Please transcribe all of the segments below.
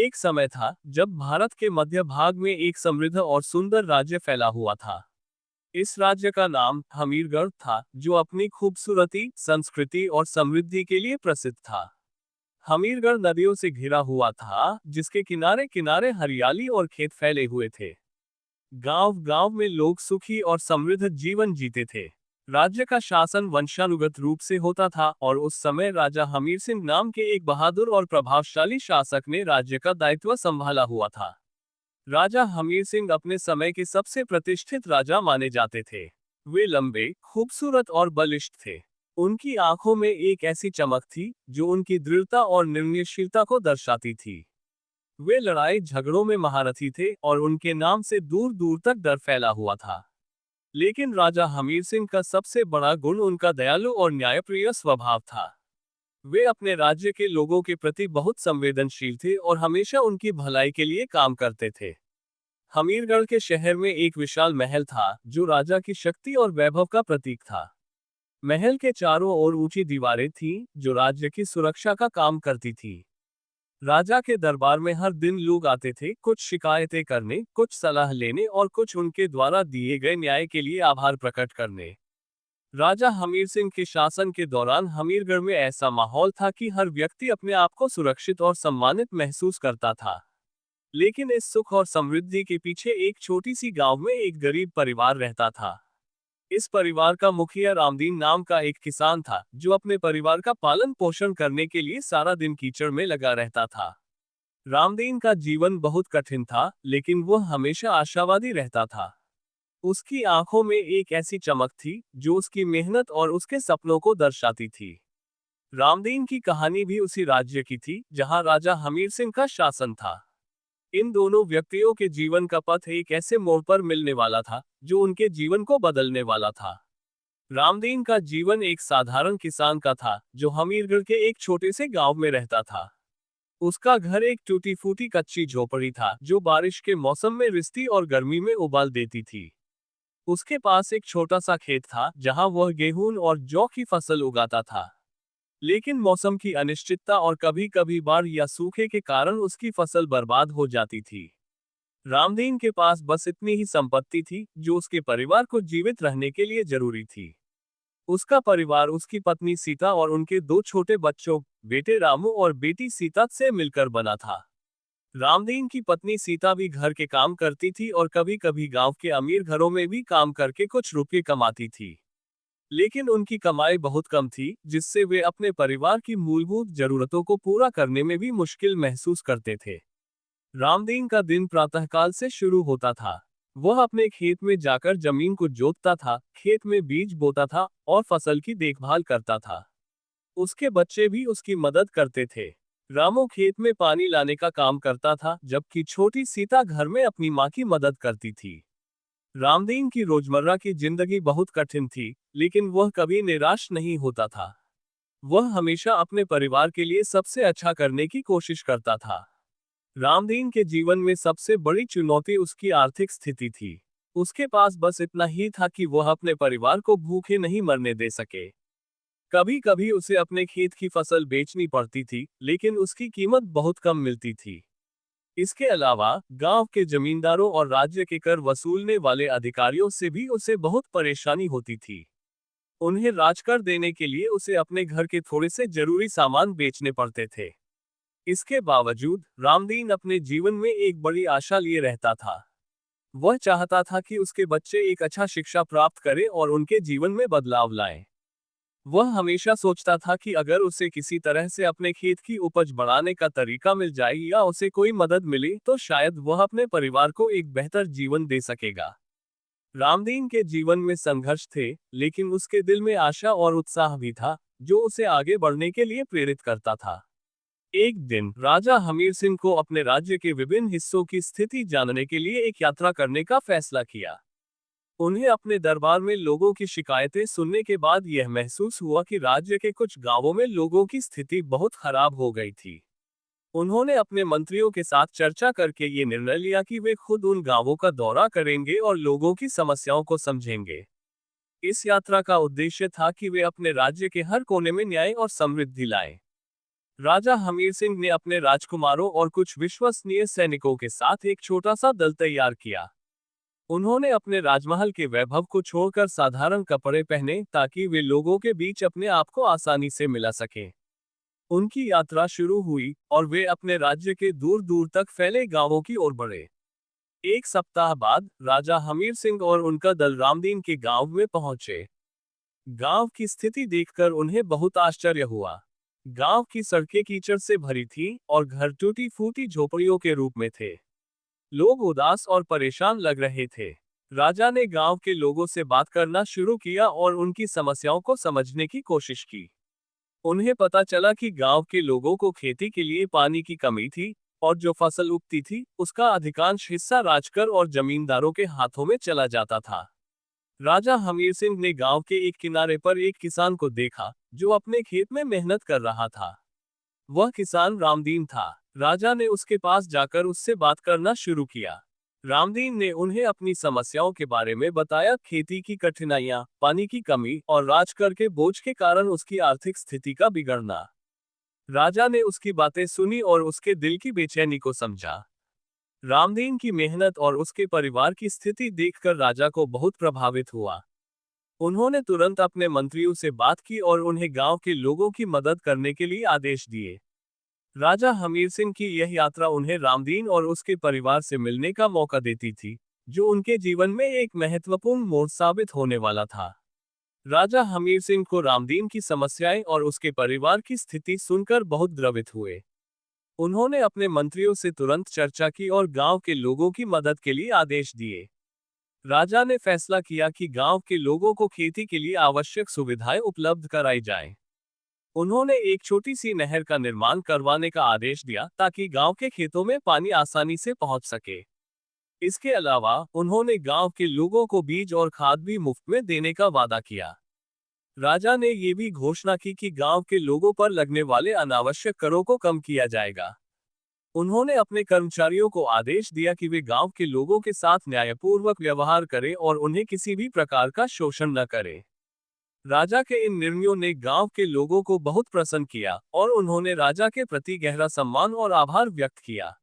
एक समय था जब भारत के मध्य भाग में एक समृद्ध और सुंदर राज्य फैला हुआ था। इस राज्य का नाम हमीरगढ़ था, जो अपनी खूबसूरती, संस्कृति और समृद्धि के लिए प्रसिद्ध था। हमीरगढ़ नदियों से घिरा हुआ था, जिसके किनारे किनारे हरियाली और खेत फैले हुए थे। गांव गांव में लोग सुखी और समृद्ध जीवन जीते थे। राज्य का शासन वंशानुगत रूप से होता था और उस समय राजा हमीर सिंह नाम के एक बहादुर और प्रभावशाली शासक ने राज्य का दायित्व संभाला हुआ था। राजा हमीर सिंह अपने समय के सबसे प्रतिष्ठित राजा माने जाते थे। वे लंबे, खूबसूरत और बलिष्ठ थे। उनकी आंखों में एक ऐसी चमक थी जो उनकी दृढ़ता और निर्णयशीलता को दर्शाती थी। वे लड़ाई झगड़ों में महारथी थे और उनके नाम से दूर दूर तक डर फैला हुआ था। लेकिन राजा हमीर सिंह का सबसे बड़ा गुण उनका दयालु और न्यायप्रिय स्वभाव था। वे अपने राज्य के लोगों के प्रति बहुत संवेदनशील थे और हमेशा उनकी भलाई के लिए काम करते थे। हमीरगढ़ के शहर में एक विशाल महल था, जो राजा की शक्ति और वैभव का प्रतीक था। महल के चारों ओर ऊंची दीवारें थीं, जो राज्य की सुरक्षा का काम करती थी। राजा के दरबार में हर दिन लोग आते थे, कुछ शिकायतें करने, कुछ सलाह लेने और कुछ उनके द्वारा दिए गए न्याय के लिए आभार प्रकट करने। राजा हमीर सिंह के शासन के दौरान हमीरगढ़ में ऐसा माहौल था कि हर व्यक्ति अपने आप को सुरक्षित और सम्मानित महसूस करता था। लेकिन इस सुख और समृद्धि के पीछे एक छोटी सी गांव में एक गरीब परिवार रहता था। इस परिवार का मुखिया रामदीन नाम का एक किसान था, जो अपने परिवार का पालन पोषण करने के लिए सारा दिन कीचड़ में लगा रहता था। रामदीन का जीवन बहुत कठिन था, लेकिन वह हमेशा आशावादी रहता था। उसकी आंखों में एक ऐसी चमक थी जो उसकी मेहनत और उसके सपनों को दर्शाती थी। रामदीन की कहानी भी उसी राज्य की थी जहां राजा हमीर सिंह का शासन था। इन दोनों व्यक्तियों के जीवन का पथ एक ऐसे मोड़ पर मिलने वाला था जो उनके जीवन को बदलने वाला था। रामदीन का जीवन एक साधारण किसान का था, जो हमीरगढ़ के एक छोटे से गांव में रहता था। उसका घर एक टूटी फूटी कच्ची झोपड़ी था, जो बारिश के मौसम में रिसती और गर्मी में उबाल देती थी। उसके पास एक छोटा सा खेत था, जहां वह गेहूं और जौ की फसल उगाता था। लेकिन मौसम की अनिश्चितता और कभी कभी बाढ़ या सूखे के कारण उसकी फसल बर्बाद हो जाती थी। रामदीन के पास बस इतनी ही संपत्ति थी जो उसके परिवार को जीवित रहने के लिए जरूरी थी। उसका परिवार उसकी पत्नी सीता और उनके दो छोटे बच्चों, बेटे रामू और बेटी सीता से मिलकर बना था। रामदीन की पत्नी सीता भी घर के काम करती थी और कभी कभी गांव के अमीर घरों में भी काम करके कुछ रुपये कमाती थी। लेकिन उनकी कमाई बहुत कम थी, जिससे वे अपने परिवार की मूलभूत जरूरतों को पूरा करने में भी मुश्किल महसूस करते थे। रामदीन का दिन प्रातःकाल से शुरू होता था। वह अपने खेत में जाकर जमीन को जोतता था, खेत में बीज बोता था और फसल की देखभाल करता था। उसके बच्चे भी उसकी मदद करते थे। रामू खेत में पानी लाने का काम करता था, जबकि छोटी सीता घर में अपनी माँ की मदद करती थी। रामदीन की रोजमर्रा की जिंदगी बहुत कठिन थी, लेकिन वह कभी निराश नहीं होता था। वह हमेशा अपने परिवार के लिए सबसे अच्छा करने की कोशिश करता था। रामदीन के जीवन में सबसे बड़ी चुनौती उसकी आर्थिक स्थिति थी। उसके पास बस इतना ही था कि वह अपने परिवार को भूखे नहीं मरने दे सके। कभी कभी उसे अपने खेत की फसल बेचनी पड़ती थी, लेकिन उसकी कीमत बहुत कम मिलती थी। इसके अलावा गांव के जमींदारों और राज्य के कर वसूलने वाले अधिकारियों से भी उसे बहुत परेशानी होती थी। उन्हें राजकर देने के लिए उसे अपने घर के थोड़े से जरूरी सामान बेचने पड़ते थे। इसके बावजूद रामदीन अपने जीवन में एक बड़ी आशा लिए रहता था। वह चाहता था कि उसके बच्चे एक अच्छा शिक्षा प्राप्त करें और उनके जीवन में बदलाव लाएं। वह हमेशा सोचता था कि अगर उसे किसी तरह से अपने खेत की उपज बढ़ाने का तरीका मिल जाए या उसे कोई मदद मिले, तो शायद वह अपने परिवार को एक बेहतर जीवन दे सकेगा। रामदीन के जीवन में संघर्ष थे, लेकिन उसके दिल में आशा और उत्साह भी था, जो उसे आगे बढ़ने के लिए प्रेरित करता था। एक दिन राजा हमीर सिंह को अपने राज्य के विभिन्न हिस्सों की स्थिति जानने के लिए एक यात्रा करने का फैसला किया। उन्हें अपने दरबार में लोगों की शिकायतें सुनने के बाद यह महसूस हुआ कि राज्य के कुछ गांवों में लोगों की स्थिति बहुत खराब हो गई थी। उन्होंने अपने मंत्रियों के साथ चर्चा करके ये निर्णय लिया कि वे खुद उन गांवों का दौरा करेंगे और लोगों की समस्याओं को समझेंगे। इस यात्रा का उद्देश्य था कि वे अपने राज्य के हर कोने में न्याय और समृद्धि लाएं। राजा हमीर सिंह ने अपने राजकुमारों और कुछ विश्वसनीय सैनिकों के साथ एक छोटा सा दल तैयार किया। उन्होंने अपने राजमहल के वैभव को छोड़कर साधारण कपड़े पहने ताकि वे लोगों के बीच अपने आप को आसानी से मिला सकें। उनकी यात्रा शुरू हुई और वे अपने राज्य के दूर दूर तक फैले गांवों की ओर बढ़े। एक सप्ताह बाद राजा हमीर सिंह और उनका दल रामदीन के गांव में पहुंचे। गांव की स्थिति देखकर उन्हें बहुत आश्चर्य हुआ। गांव की सड़कें कीचड़ से भरी थीं और घर टूटी फूटी झोपड़ियों के रूप में थे। लोग उदास और परेशान लग रहे थे। राजा ने गांव के लोगों से बात करना शुरू किया और उनकी समस्याओं को समझने की कोशिश की। उन्हें पता चला कि गांव के लोगों को खेती के लिए पानी की कमी थी और जो फसल उगती थी उसका अधिकांश हिस्सा राजकर और जमींदारों के हाथों में चला जाता था। राजा हमीर सिंह ने गांव के एक किनारे पर एक किसान को देखा जो अपने खेत में मेहनत कर रहा था। वह किसान रामदीन था। राजा ने उसके पास जाकर उससे बात करना शुरू किया। रामदीन ने उन्हें अपनी समस्याओं के बारे में बताया, खेती की कठिनाइयां, पानी की कमी और राजकर के बोझ के कारण उसकी आर्थिक स्थिति का बिगड़ना। राजा ने उसकी बातें सुनी और उसके दिल की बेचैनी को समझा। रामदीन की मेहनत और उसके परिवार की स्थिति देखकर राजा को बहुत प्रभावित हुआ। उन्होंने तुरंत अपने मंत्रियों से बात की और उन्हें गांव के लोगों की मदद करने के लिए आदेश दिए। राजा हमीर सिंह की यह यात्रा उन्हें रामदीन और उसके परिवार से मिलने का मौका देती थी, जो उनके जीवन में एक महत्वपूर्ण मोड़ साबित होने वाला था। राजा हमीर सिंह को रामदीन की समस्याएं और उसके परिवार की स्थिति सुनकर बहुत द्रवित हुए। उन्होंने अपने मंत्रियों से तुरंत चर्चा की और गांव के लोगों की मदद के लिए आदेश दिए। राजा ने फैसला किया कि गांव के लोगों को खेती के लिए आवश्यक सुविधाएं उपलब्ध कराई जाएं। उन्होंने एक छोटी सी नहर का निर्माण करवाने का आदेश दिया ताकि गांव के खेतों में पानी आसानी से पहुंच सके। इसके अलावा उन्होंने गांव के लोगों को बीज और खाद भी मुफ्त में देने का वादा किया। राजा ने ये भी घोषणा की कि गांव के लोगों पर लगने वाले अनावश्यक करों को कम किया जाएगा। उन्होंने अपने कर्मचारियों को आदेश दिया कि वे गांव के लोगों के साथ न्यायपूर्वक व्यवहार करें और उन्हें किसी भी प्रकार का शोषण न करें। राजा के इन निर्णयों ने गांव के लोगों को बहुत प्रसन्न किया और उन्होंने राजा के प्रति गहरा सम्मान और आभार व्यक्त किया।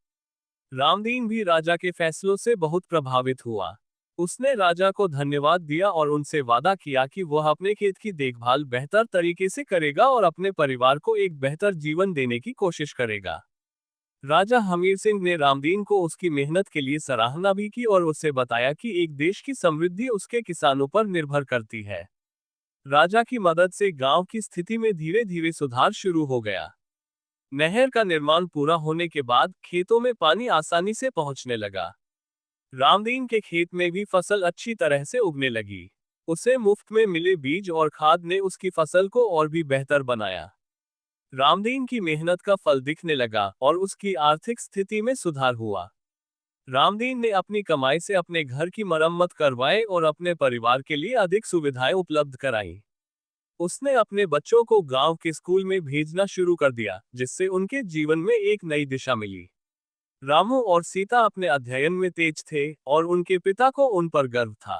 रामदीन भी राजा के फैसलों से बहुत प्रभावित हुआ। उसने राजा को धन्यवाद दिया और उनसे वादा किया कि वह अपने खेत की देखभाल बेहतर तरीके से करेगा और अपने परिवार को एक बेहतर जीवन देने की कोशिश करेगा। राजा हमीर सिंह ने रामदीन को उसकी मेहनत के लिए सराहना भी की और उसे बताया कि एक देश की समृद्धि उसके किसानों पर निर्भर करती है। राजा की मदद से गांव की स्थिति में धीरे धीरे सुधार शुरू हो गया। नहर का निर्माण पूरा होने के बाद खेतों में पानी आसानी से पहुंचने लगा। रामदीन के खेत में भी फसल अच्छी तरह से उगने लगी। उसे मुफ्त में मिले बीज और खाद ने उसकी फसल को और भी बेहतर बनाया। रामदीन की मेहनत का फल दिखने लगा और उसकी आर्थिक स्थिति में सुधार हुआ। रामदीन ने अपनी कमाई से अपने घर की मरम्मत करवाई और अपने परिवार के लिए अधिक सुविधाएं उपलब्ध कराई। उसने अपने बच्चों को गांव के स्कूल में भेजना शुरू कर दिया, जिससे उनके जीवन में एक नई दिशा मिली। रामू और सीता अपने अध्ययन में तेज थे और उनके पिता को उन पर गर्व था।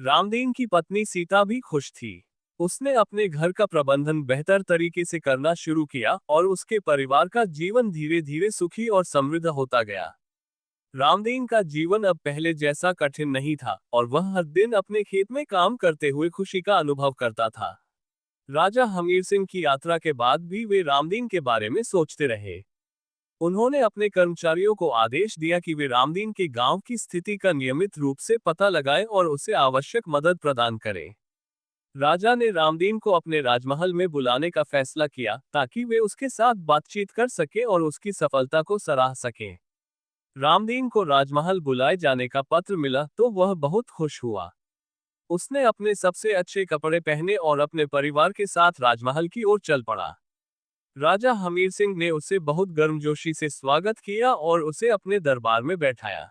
रामदीन की पत्नी सीता भी खुश थी। उसने अपने घर का प्रबंधन बेहतर तरीके से करना शुरू किया और उसके परिवार का जीवन धीरे धीरे सुखी और समृद्ध होता गया। रामदीन का जीवन अब पहले जैसा कठिन नहीं था और वह हर दिन अपने खेत में काम करते हुए खुशी का अनुभव करता था। राजा हमीर सिंह की यात्रा के बाद भी वे रामदीन के बारे में सोचते रहे। उन्होंने अपने कर्मचारियों को आदेश दिया कि वे रामदीन के गांव की स्थिति का नियमित रूप से पता लगाएं और उसे आवश्यक मदद प्रदान करें। राजा ने रामदीन को अपने राजमहल में बुलाने का फैसला किया ताकि वे उसके साथ बातचीत कर सके और उसकी सफलता को सराह सकें। रामदीन को राजमहल बुलाए जाने का पत्र मिला तो वह बहुत खुश हुआ। उसने अपने सबसे अच्छे कपड़े पहने और अपने परिवार के साथ राजमहल की ओर चल पड़ा। राजा हमीर सिंह ने उसे बहुत गर्मजोशी से स्वागत किया और उसे अपने दरबार में बैठाया।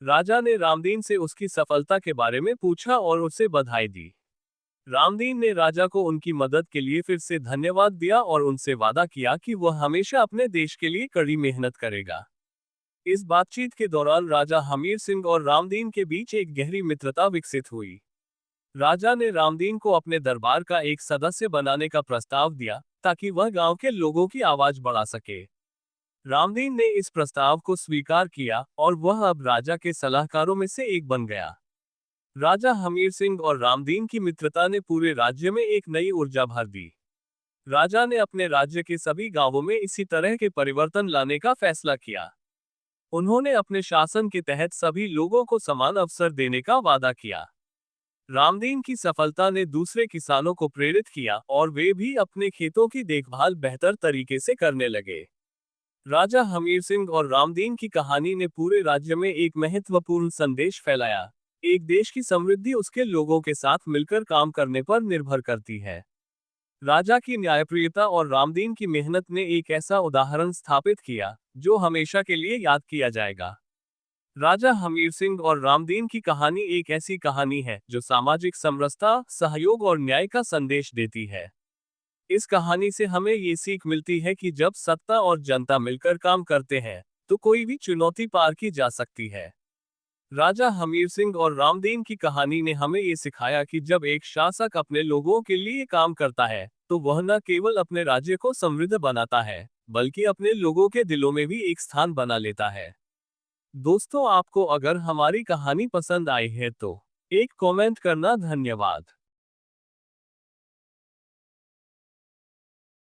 राजा ने रामदीन से उसकी सफलता के बारे में पूछा और उसे बधाई दी। रामदीन ने राजा को उनकी मदद के लिए फिर से धन्यवाद दिया और उनसे वादा किया कि वह हमेशा अपने देश के लिए कड़ी मेहनत करेगा। इस बातचीत के दौरान राजा हमीर सिंह और रामदीन के बीच एक गहरी मित्रता विकसित हुई। राजा ने रामदीन को अपने दरबार का एक सदस्य बनाने का प्रस्ताव दिया, ताकि वह गांव के लोगों की आवाज बढ़ा सके। रामदीन ने इस प्रस्ताव को स्वीकार किया और वह अब राजा के सलाहकारों में से एक बन गया। राजा हमीर सिंह और रामदीन की मित्रता ने पूरे राज्य में एक नई ऊर्जा भर दी। राजा ने अपने राज्य के सभी गांवों में इसी तरह के परिवर्तन लाने का फैसला किया। उन्होंने अपने शासन के तहत सभी लोगों को समान अवसर देने का वादा किया। रामदीन की सफलता ने दूसरे किसानों को प्रेरित किया और वे भी अपने खेतों की देखभाल बेहतर तरीके से करने लगे। राजा हमीर सिंह और रामदीन की कहानी ने पूरे राज्य में एक महत्वपूर्ण संदेश फैलाया। एक देश की समृद्धि उसके लोगों के साथ मिलकर काम करने पर निर्भर करती है। राजा की न्यायप्रियता और रामदीन की मेहनत ने एक ऐसा उदाहरण स्थापित किया, जो हमेशा के लिए याद किया जाएगा। राजा हमीर सिंह और रामदीन की कहानी एक ऐसी कहानी है जो सामाजिक समरसता, सहयोग और न्याय का संदेश देती है। इस कहानी से हमें ये सीख मिलती है कि जब सत्ता और जनता मिलकर काम करते हैं, तो कोई भी चुनौती पार की जा सकती है। राजा हमीर सिंह और रामदीन की कहानी ने हमें ये सिखाया कि जब एक शासक अपने लोगों के लिए काम करता है, तो वह न केवल अपने राज्य को समृद्ध बनाता है, बल्कि अपने लोगों के दिलों में भी एक स्थान बना लेता है। दोस्तों, आपको अगर हमारी कहानी पसंद आई है तो एक कमेंट करना। धन्यवाद।